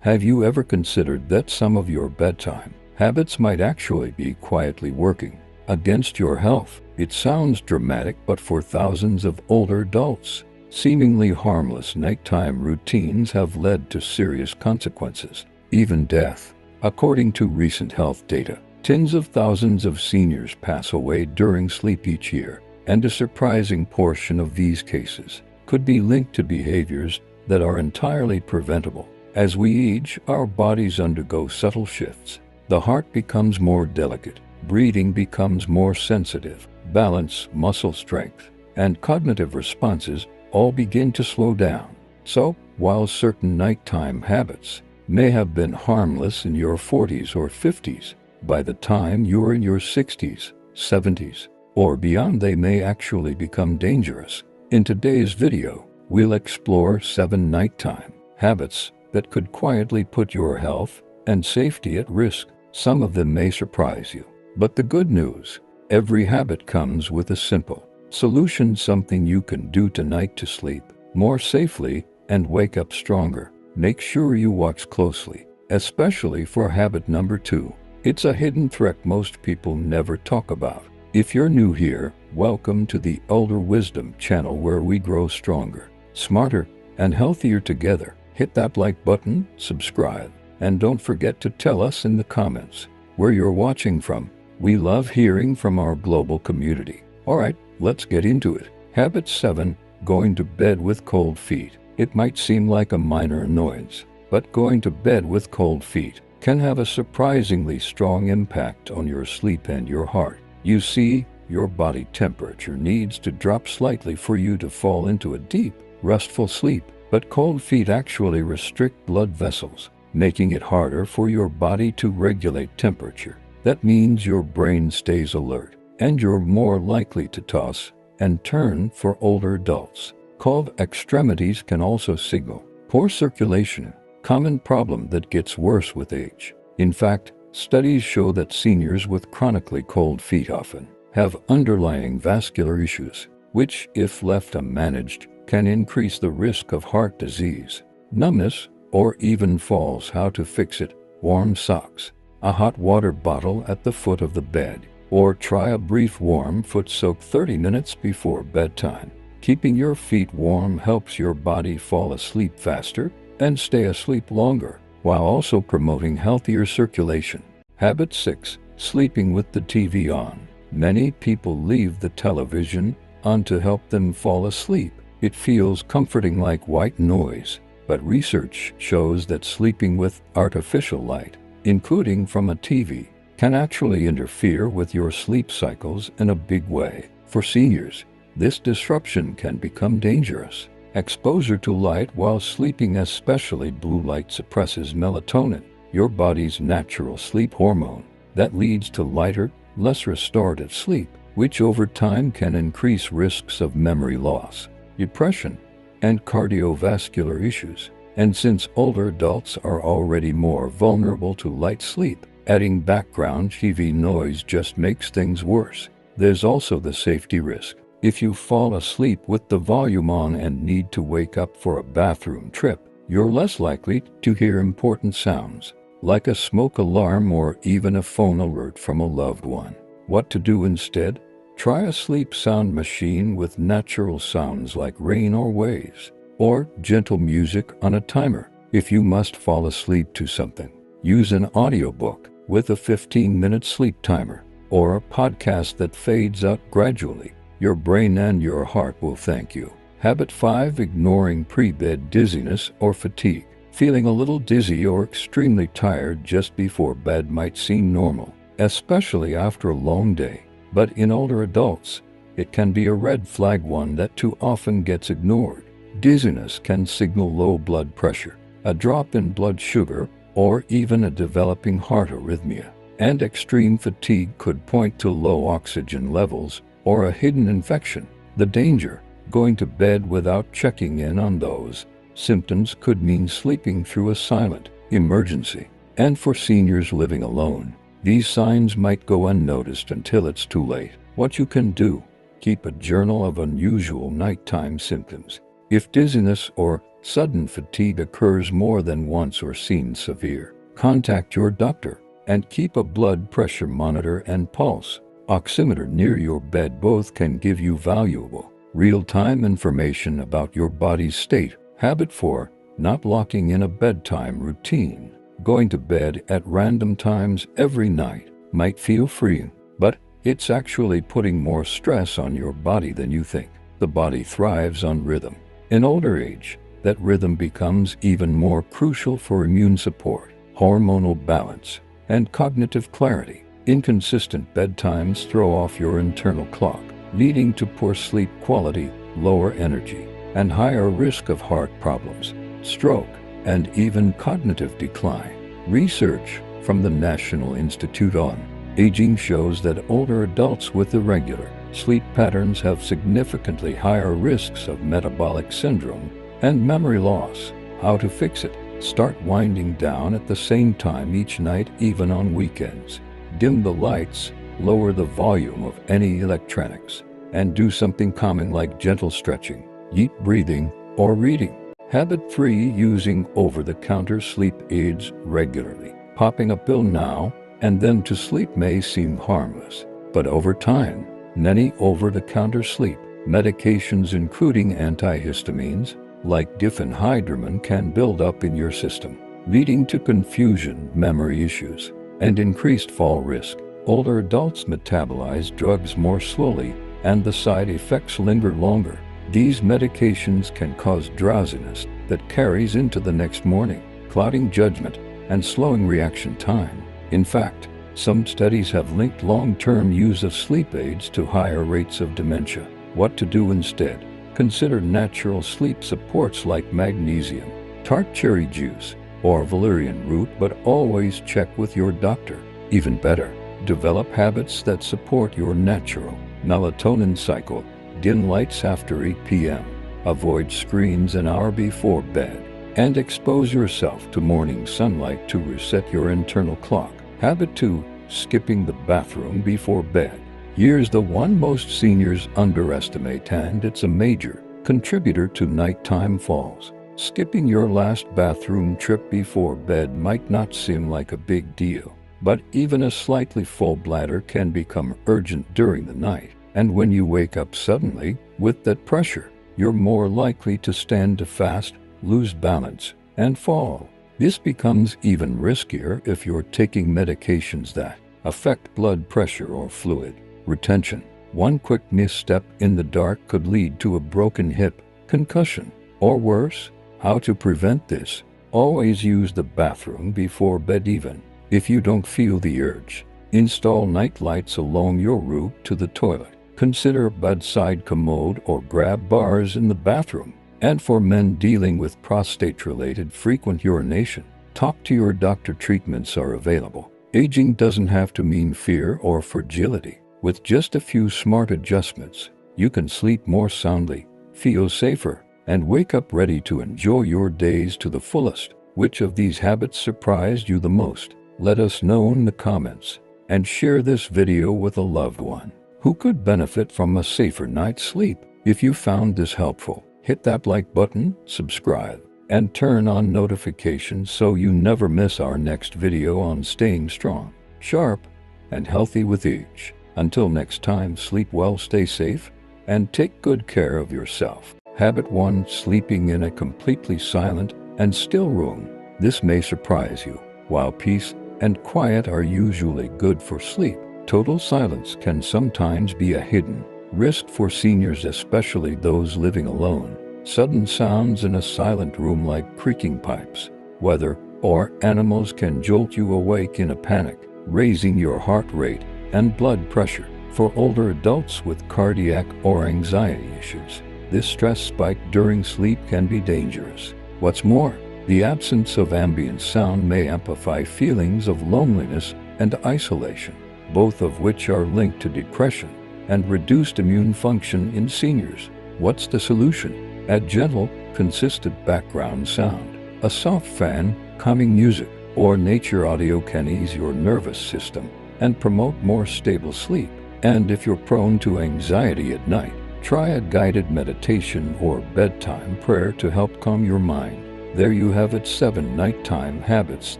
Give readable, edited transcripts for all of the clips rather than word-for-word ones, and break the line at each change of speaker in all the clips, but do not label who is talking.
Have you ever considered that some of your bedtime habits might actually be quietly working against your health? It sounds dramatic, but for thousands of older adults, seemingly harmless nighttime routines have led to serious consequences, even death. According to recent health data, tens of thousands of seniors pass away during sleep each year, and a surprising portion of these cases could be linked to behaviors that are entirely preventable. As we age, our bodies undergo subtle shifts. The heart becomes more delicate, breathing becomes more sensitive, balance, muscle strength, and cognitive responses all begin to slow down. So, while certain nighttime habits may have been harmless in your 40s or 50s, by the time you're in your 60s, 70s, or beyond, they may actually become dangerous. In today's video, we'll explore 7 nighttime habits that could quietly put your health and safety at risk. Some of them may surprise you, but the good news, every habit comes with a simple solution, something you can do tonight to sleep more safely and wake up stronger. Make sure you watch closely, especially for habit number 2. It's a hidden threat most people never talk about. If you're new here, welcome to the Elder Wisdom channel, where we grow stronger, smarter, and healthier together. Hit that like button, subscribe, and don't forget to tell us in the comments where you're watching from. We love hearing from our global community. Alright, let's get into it. Habit 7. Going to bed with cold feet. It might seem like a minor annoyance, but going to bed with cold feet can have a surprisingly strong impact on your sleep and your heart. You see, your body temperature needs to drop slightly for you to fall into a deep, restful sleep. But cold feet actually restrict blood vessels, making it harder for your body to regulate temperature. That means your brain stays alert, and you're more likely to toss and turn. For older adults, cold extremities can also signal poor circulation, a common problem that gets worse with age. In fact, studies show that seniors with chronically cold feet often have underlying vascular issues, which, if left unmanaged, can increase the risk of heart disease, numbness, or even falls. How to fix it? Warm socks, a hot water bottle at the foot of the bed, or try a brief warm foot soak 30 minutes before bedtime. Keeping your feet warm helps your body fall asleep faster and stay asleep longer, while also promoting healthier circulation. Habit 6. Sleeping with the TV on. Many people leave the television on to help them fall asleep. It feels comforting, like white noise, but research shows that sleeping with artificial light, including from a TV, can actually interfere with your sleep cycles in a big way. For seniors, this disruption can become dangerous. Exposure to light while sleeping, especially blue light, suppresses melatonin, your body's natural sleep hormone, that leads to lighter, less restorative sleep, which over time can increase risks of memory loss, depression, and cardiovascular issues. And since older adults are already more vulnerable to light sleep, adding background TV noise just makes things worse. There's also the safety risk. If you fall asleep with the volume on and need to wake up for a bathroom trip, you're less likely to hear important sounds, like a smoke alarm or even a phone alert from a loved one. What to do instead? Try a sleep sound machine with natural sounds like rain or waves, or gentle music on a timer. If you must fall asleep to something, use an audiobook with a 15-minute sleep timer, or a podcast that fades out gradually. Your brain and your heart will thank you. Habit 5. Ignoring pre-bed dizziness or fatigue. Feeling a little dizzy or extremely tired just before bed might seem normal, especially after a long day. But in older adults, it can be a red flag, one that too often gets ignored. Dizziness can signal low blood pressure, a drop in blood sugar, or even a developing heart arrhythmia. And extreme fatigue could point to low oxygen levels or a hidden infection. The danger: going to bed without checking in on those symptoms could mean sleeping through a silent emergency. And for seniors living alone, these signs might go unnoticed until it's too late. What you can do: keep a journal of unusual nighttime symptoms. If dizziness or Sudden fatigue occurs more than once or seems severe, contact your doctor and keep a blood pressure monitor and pulse oximeter near your bed. Both can give you valuable, real-time information about your body's state. Habit 4. Not locking in a bedtime routine. Going to bed at random times every night might feel freeing, but it's actually putting more stress on your body than you think. The body thrives on rhythm. In older age, that rhythm becomes even more crucial for immune support, hormonal balance, and cognitive clarity. Inconsistent bedtimes throw off your internal clock, leading to poor sleep quality, lower energy, and higher risk of heart problems, stroke, and even cognitive decline. Research from the National Institute on Aging shows that older adults with irregular sleep patterns have significantly higher risks of metabolic syndrome and memory loss. How to fix it? Start winding down at the same time each night, even on weekends. Dim the lights, lower the volume of any electronics, and do something calming like gentle stretching, deep breathing, or reading. Habit 3. Using over-the-counter sleep aids regularly. Popping a pill now and then to sleep may seem harmless, but over time, many over-the-counter sleep medications, including antihistamines like diphenhydramine, can build up in your system, leading to confusion, memory issues, and increased fall risk. Older adults metabolize drugs more slowly, and the side effects linger longer. These medications can cause drowsiness that carries into the next morning, clouding judgment and slowing reaction time. In fact, some studies have linked long-term use of sleep aids to higher rates of dementia. What to do instead? Consider natural sleep supports like magnesium, tart cherry juice, or valerian root, but always check with your doctor. Even better, develop habits that support your natural melatonin cycle. Dim lights after 8 p.m. Avoid screens an hour before bed, and expose yourself to morning sunlight to reset your internal clock. Habit 2. Skipping the bathroom before bed. Here's the one most seniors underestimate, and it's a major contributor to nighttime falls. Skipping your last bathroom trip before bed might not seem like a big deal, but even a slightly full bladder can become urgent during the night. And when you wake up suddenly with that pressure, you're more likely to stand too fast, lose balance, and fall. This becomes even riskier if you're taking medications that affect blood pressure or fluid retention. One quick misstep in the dark could lead to a broken hip, concussion, or worse. How to prevent this? Always use the bathroom before bed, even if you don't feel the urge. Install night lights along your route to the toilet. Consider a bedside commode or grab bars in the bathroom. And for men dealing with prostate-related frequent urination, talk to your doctor. Treatments are available. Aging doesn't have to mean fear or fragility. With just a few smart adjustments, you can sleep more soundly, feel safer, and wake up ready to enjoy your days to the fullest. Which of these habits surprised you the most? Let us know in the comments, and share this video with a loved one who could benefit from a safer night's sleep. If you found this helpful, hit that like button, subscribe, and turn on notifications so you never miss our next video on staying strong, sharp, and healthy with age. Until next time, sleep well, stay safe, and take good care of yourself. Habit 1. Sleeping in a completely silent and still room. This may surprise you. While peace and quiet are usually good for sleep, total silence can sometimes be a hidden risk for seniors, especially those living alone. Sudden sounds in a silent room like creaking pipes, weather, or animals can jolt you awake in a panic, raising your heart rate and blood pressure. For older adults with cardiac or anxiety issues, this stress spike during sleep can be dangerous. What's more, the absence of ambient sound may amplify feelings of loneliness and isolation, both of which are linked to depression and reduced immune function in seniors. What's the solution? Add gentle, consistent background sound. A soft fan, calming music, or nature audio can ease your nervous system and promote more stable sleep. And if you're prone to anxiety at night, Try a guided meditation or bedtime prayer to help calm your mind. There you have it, 7 nighttime habits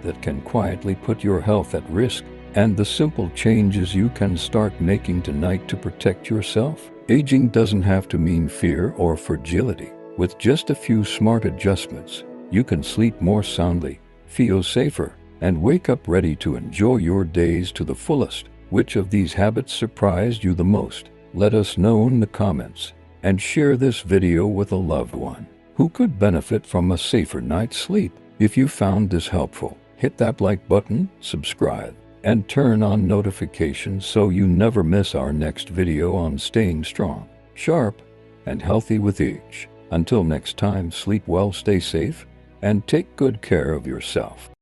that can quietly put your health at risk, and the simple changes you can start making tonight to protect yourself. Aging doesn't have to mean fear or fragility. With just a few smart adjustments, you can sleep more soundly, feel safer, and wake up ready to enjoy your days to the fullest. Which of these habits surprised you the most? Let us know in the comments, and share this video with a loved one who could benefit from a safer night's sleep. If you found this helpful, hit that like button, subscribe, and turn on notifications so you never miss our next video on staying strong, sharp, and healthy with age. Until next time, sleep well, stay safe, and take good care of yourself.